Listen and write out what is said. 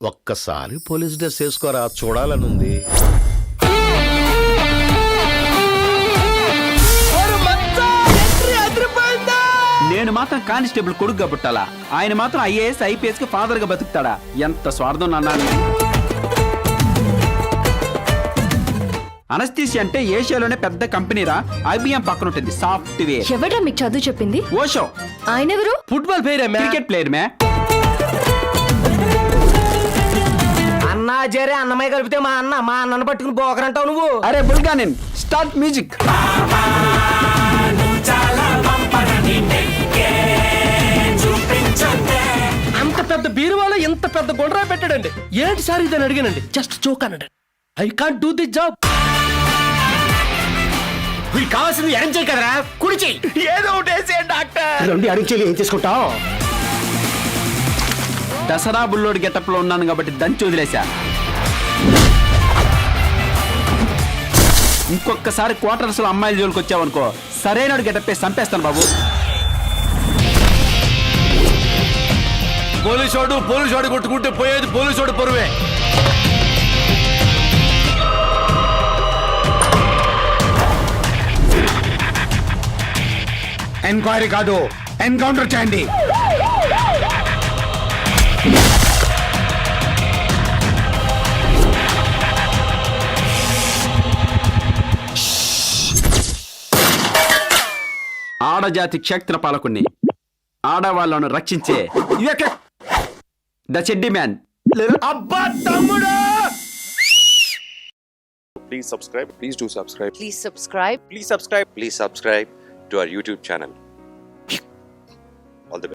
ఒక్కసారి police dress వేసుకోరా, చూడాలనుంది. నేను మాత్రం కానిస్టేబుల్ కొడుకుగా పుట్టాలా, ఆయన మాత్రం ఐఏఎస్ ఐపీఎస్ కి ఫాదర్ గా బతుకుతాడా? ఎంత స్వార్థం అన్నాను. అనస్థీషియా అంటే ఏషియాలోనే పెద్ద కంపెనీరా, ఐబిఎం పక్కన ఉంటుంది సాఫ్ట్వేర్. ఎవడా మీకు చదువు చెప్పింది? ఓషో. ఆయన ఎవరు? ఫుట్బాల్ ప్లేయర్, క్రికెట్ ప్లేయర్ మే. అన్నా జరే అన్నమయ్య కలిపితే మా అన్నను పట్టుకుని పోకరంటావు నువ్వు. అరే బుల్గానిన్, స్టార్ట్ మ్యూజిక్. అంత పెద్ద బీరువాలో ఇంత పెద్ద గుండ్రా పెట్టాడండి. ఏంటి సార్ ఇదని అడిగానండి. జస్ట్ జోక్ అన్నాడు. I can't do the job. వీళ్ళు కావాల్సింది ఎడం చేయి కదరా, కుడి చెయ్యి. ఏదో ఒకటి వేసేయండి డాక్టర్. రెండు ఎడం చెయ్యి ఏం చేసుకుంటావు? దసరా బుల్లోడి గెటప్ లో ఉన్నాను కాబట్టి దంచి వదిలేశా. ఇంకొకసారి క్వార్టర్స్ లో అమ్మాయిల జోలికి వచ్చావనుకో, సరైన గెటప్ వేసి చంపేస్తాను బాబు. పోలీసోడు కొట్టుకుంటే పోయేది పోలీసోడు పొరువే. ఎంక్వైరీ కాదు, ఎన్కౌంటర్ చేయండి. ఆడజాతి క్షేత్ర పాలకుణ్ణి, ఆడవాళ్లను రక్షించే ద చెడ్డి మ్యాన్. అబ్బా తమ్ముడు. Please subscribe. Please do subscribe. Please subscribe. Please subscribe. Please subscribe to our YouTube channel.